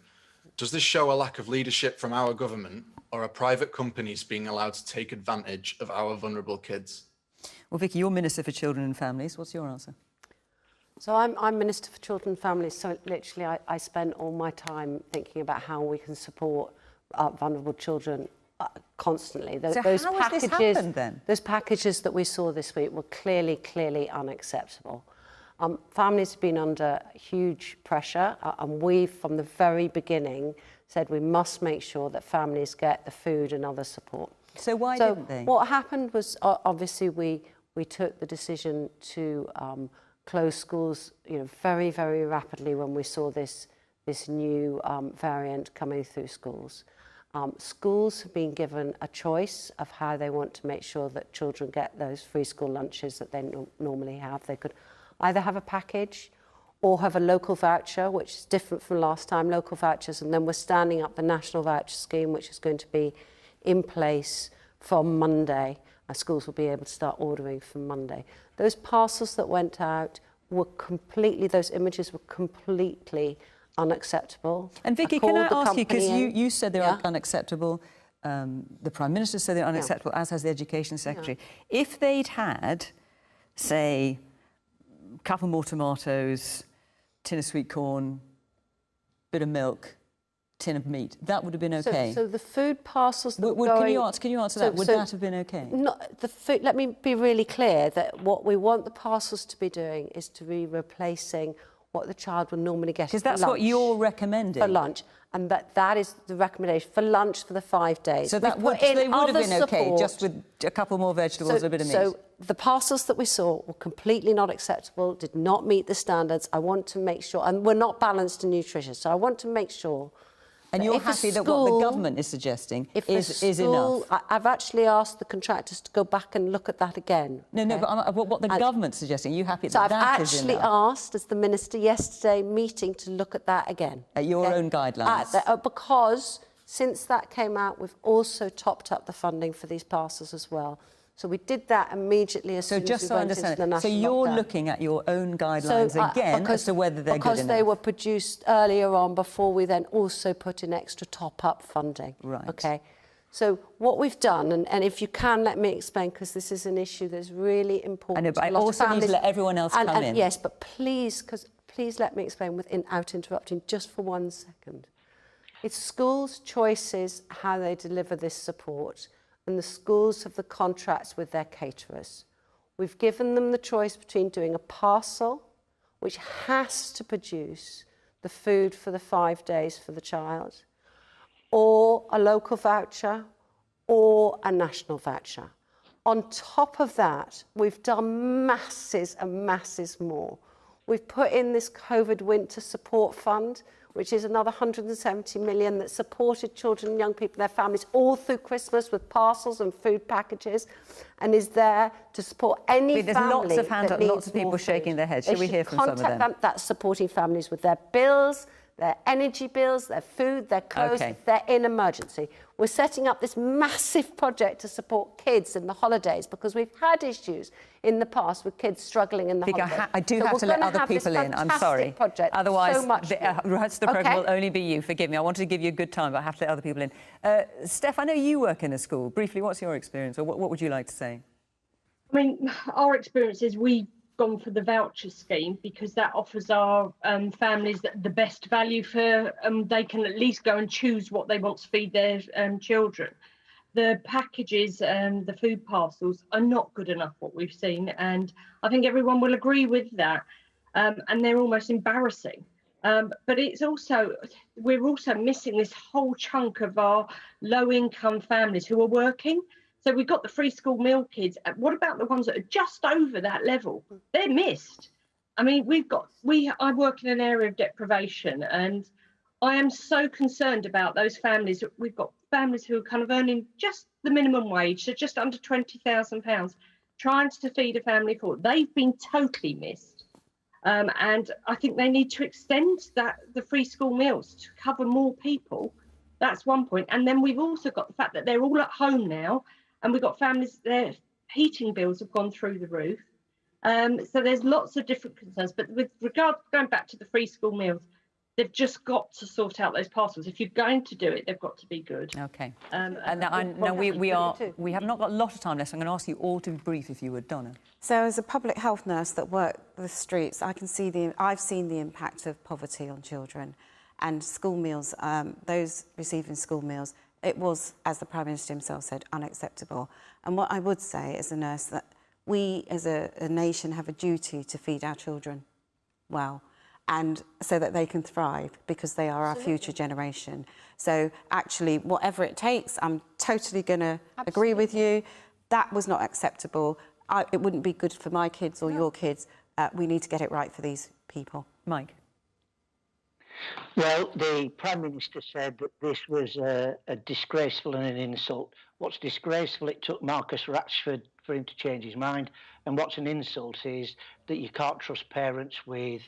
Does this show a lack of leadership from our government, or are private companies being allowed to take advantage of our vulnerable kids? Well, Vicky, you're Minister for Children and Families. What's your answer? So I'm Minister for Children and Families, so literally I spend all my time thinking about how we can support vulnerable children constantly. So those how has this happened then? Those packages that we saw this week were clearly unacceptable. Families have been under huge pressure, and we, from the very beginning, said we must make sure that families get the food and other support. So why didn't they? What happened was, obviously, we took the decision to close schools, very rapidly when we saw this new variant coming through schools. Schools have been given a choice of how they want to make sure that children get those free school lunches that they normally have. They could either have a package or have a local voucher, which is different from last time, local vouchers, and then we're standing up the national voucher scheme, which is going to be in place from Monday. Schools will be able to start ordering from Monday. Those parcels that went out were completely, those images were completely unacceptable. And Vicky, can I ask you, because company you said they're unacceptable, the Prime Minister said they're unacceptable, as has the Education Secretary. If they'd had, say, a couple more tomatoes, tin of sweet corn, bit of milk, tin of meat, that would have been okay. So the food parcels that can you answer that? Would that have been okay? Not the food. Let me be really clear that what we want the parcels to be doing is to be replacing what the child would normally get. Because that's what you're recommending. For lunch. And that is the recommendation for lunch for the 5 days. So that they would have been okay, just with a couple more vegetables and a bit of meat. So the parcels that we saw were completely not acceptable, did not meet the standards. I want to make sure, and were not balanced and nutritious. So I want to make sure. And you're happy that what the government is suggesting is enough? I've actually asked the contractors to go back and look at that again. No, but what the government's suggesting, are you happy so that that is enough? So I've actually asked, as the Minister yesterday meeting, to look at that again. At your own guidelines? Because since that came out, we've also topped up the funding for these parcels as well. So we did that immediately as soon as we went into the national So you're lockdown. looking at your own guidelines again as to whether they're good enough? Because they were produced earlier on before we then also put in extra top-up funding. Right. OK. So what we've done, and if you can let me explain, because this is an issue that's really important. I know, but to I a lot of also need to families. let everyone else come in. Yes, but please let me explain without interrupting just for 1 second. It's schools' choices how they deliver this support, and the schools have the contracts with their caterers. We've given them the choice between doing a parcel, which has to produce the food for the 5 days for the child, or a local voucher, or a national voucher. On top of that, we've done masses and masses more. We've put in this COVID Winter Support Fund, which is another 170 million that supported children and young people and their families all through Christmas with parcels and food packages, and is there to support any There's family lots of hands up, lots of people shaking their heads. Shall we hear from some of them? That's supporting families with their bills, their energy bills, their food, their clothes, if they're in emergency. We're setting up this massive project to support kids in the holidays, because we've had issues in the past with kids struggling in the holidays. I do have to let other people in. I'm sorry. Project. Otherwise, the rest of the programme will only be you. Forgive me. I wanted to give you a good time, but I have to let other people in. Steph, I know you work in a school. Briefly, what's your experience, or what would you like to say? I mean, our experience is we've gone for the voucher scheme because that offers our families the best value for they can at least go and choose what they want to feed their children. The packages and the food parcels are not good enough, what we've seen, and I think everyone will agree with that, and they're almost embarrassing. But it's also, we're also missing this whole chunk of our low-income families who are working. So we've got the free school meal kids. What about the ones that are just over that level? They're missed. I mean, I work in an area of deprivation, and I am so concerned about those families. We've got families who are kind of earning just the minimum wage, so just under £20,000, trying to feed a family of four. They've been totally missed. And I think they need to extend the free school meals to cover more people. That's one point. And then we've also got the fact that they're all at home now, and we've got families, their heating bills have gone through the roof. So there's lots of different concerns. But with regard, going back to the free school meals, they've just got to sort out those parcels. If you're going to do it, they've got to be good. Okay. Now we have not got a lot of time left, so I'm going to ask you all to be brief, if you would, Donna. So as a public health nurse that worked the streets, I've seen the impact of poverty on children, and school meals, those receiving school meals, it was, as the Prime Minister himself said, unacceptable. And what I would say as a nurse, that we as a nation have a duty to feed our children well, and so that they can thrive, because they are our future generation. So actually, whatever it takes, I'm totally going to agree with you. That was not acceptable. It wouldn't be good for my kids or your kids. We need to get it right for these people. Mike? Well, the Prime Minister said that this was a disgraceful and an insult. What's disgraceful, it took Marcus Ratchford for him to change his mind. And what's an insult is that you can't trust parents with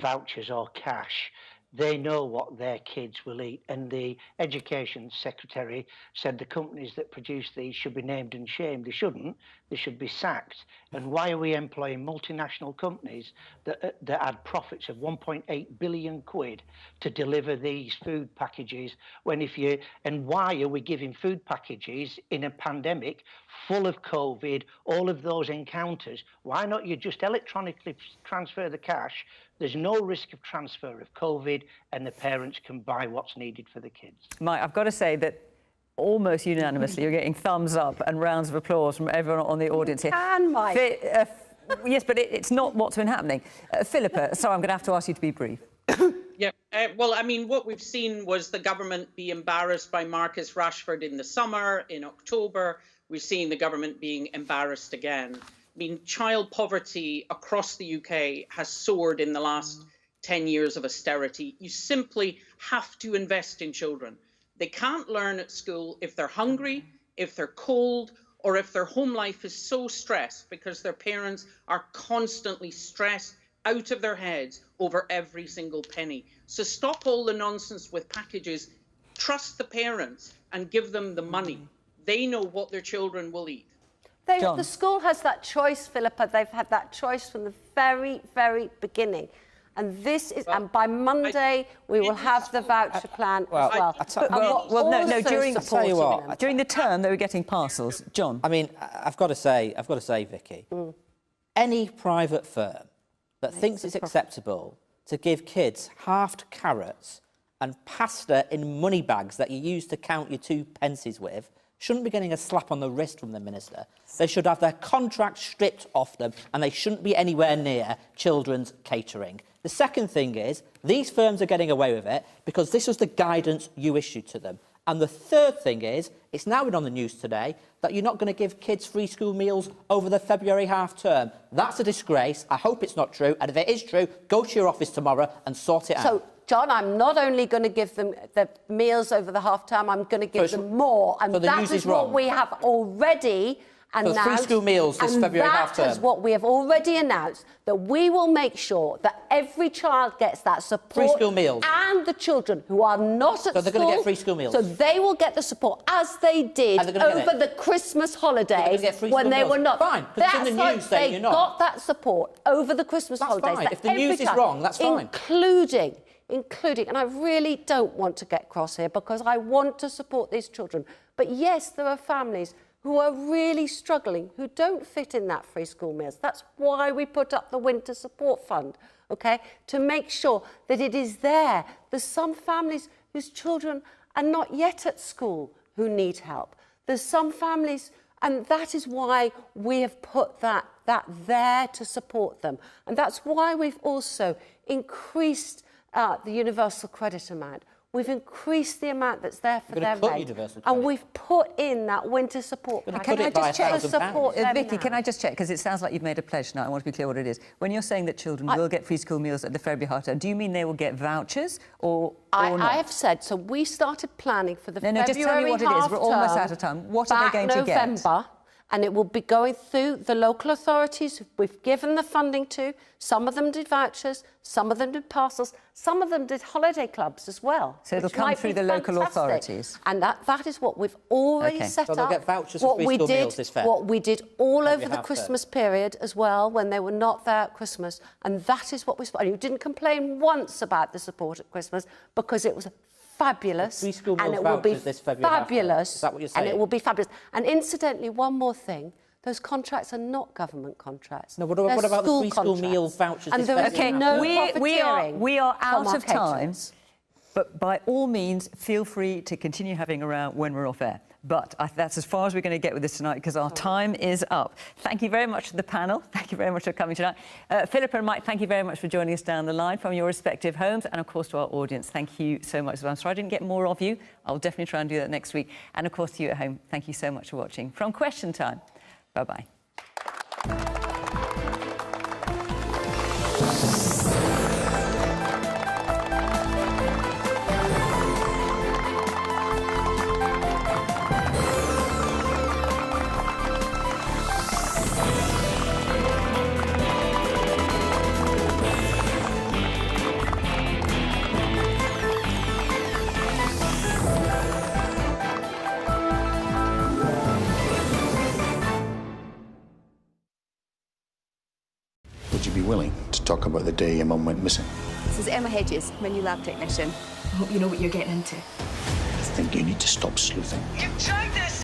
vouchers or cash. they know what their kids will eat. And the Education Secretary said the companies that produce these should be named and shamed. They shouldn't. They should be sacked. And why are we employing multinational companies that had profits of 1.8 billion quid to deliver these food packages? And why are we giving food packages in a pandemic full of COVID, all of those encounters? Why not you just electronically transfer the cash? There's no risk of transfer of COVID, and the parents can buy what's needed for the kids. Mike, I've got to say that almost unanimously you're getting thumbs up and rounds of applause from everyone on the audience here. Mike. Yes, but it's not what's been happening. Philippa, sorry, I'm going to have to ask you to be brief. Yeah, well, I mean, what we've seen was the government be embarrassed by Marcus Rashford in the summer, in October. We've seen the government being embarrassed again. I mean, child poverty across the UK has soared in the last 10 years of austerity. You simply have to invest in children. They can't learn at school if they're hungry, if they're cold, or if their home life is so stressed because their parents are constantly stressed out of their heads over every single penny. So stop all the nonsense with packages. Trust the parents and give them the money. They know what their children will eat. The school has that choice, Philippa. They've had that choice from the very, very beginning. And this is, and by Monday, we will have the voucher plan as well. During the term, they were getting parcels. John? I mean, I've got to say, Vicky, any private firm that thinks it's acceptable to give kids halved carrots and pasta in money bags that you use to count your 2 pences with shouldn't be getting a slap on the wrist from the minister. They should have their contracts stripped off them, and they shouldn't be anywhere near children's catering. The second thing is, these firms are getting away with it because this was the guidance you issued to them. And the third thing is, it's now been on the news today that you're not going to give kids free school meals over the February half term. That's a disgrace. I hope it's not true. And if it is true, go to your office tomorrow and sort it out. So, John, I'm not only going to give them the meals over the half term, I'm going to give them more. And that is what we have already announced. So free school meals this February half term. That is what we have already announced, that we will make sure that every child gets that support. Free school meals. And the children who are not at school. So they're going to get free school meals. So they will get the support, as they did over the Christmas holidays when they were not. Fine, because it's in the news saying you're not. They got that support over the Christmas holidays. Fine. If the news is wrong, that's fine. Including, and I really don't want to get cross here because I want to support these children. But yes, there are families who are really struggling, who don't fit in that free school meals. That's why we put up the Winter Support Fund, okay, to make sure that it is there. There's some families whose children are not yet at school who need help. There's some families, and that is why we have put that there to support them. And that's why we've also increased the universal credit amount. We've increased the amount that's there for their rent. And we've put in that winter support package. Can I just check the support? Vicky, can I just check? Because it sounds like you've made a pledge now. I want to be clear what it is. When you're saying that children will get free school meals at the February half term, do you mean they will get vouchers or not? I have said, so we started planning for the February half term. Just tell me what it is. We're almost out of time. What are they going to get? November. And it will be going through the local authorities we've given the funding to. Some of them did vouchers, some of them did parcels, some of them did holiday clubs as well. So it'll come through the local authorities. And that is what we've already set so up. They'll get vouchers for free school meals this Feb. What we did all over the Christmas period as well, when they were not there at Christmas. And that is what we... And you didn't complain once about the support at Christmas because it was fabulous, and it will be fabulous. Is that what you're saying? And it will be fabulous. And incidentally, one more thing: those contracts are not government contracts. No, what about the free school meal vouchers? And there is no we are out of time. But by all means, feel free to continue having around when we're off air. But that's as far as we're going to get with this tonight because our time is up. Thank you very much to the panel. Thank you very much for coming tonight. Philippa and Mike, thank you very much for joining us down the line from your respective homes. And, of course, to our audience, thank you so much. I'm sorry I didn't get more of you. I'll definitely try and do that next week. And, of course, to you at home, thank you so much for watching. From Question Time, bye-bye. would you be willing to talk about the day your mum went missing? This is Emma Hedges, my new lab technician. I hope you know what you're getting into. I think you need to stop sleuthing. You've tried this!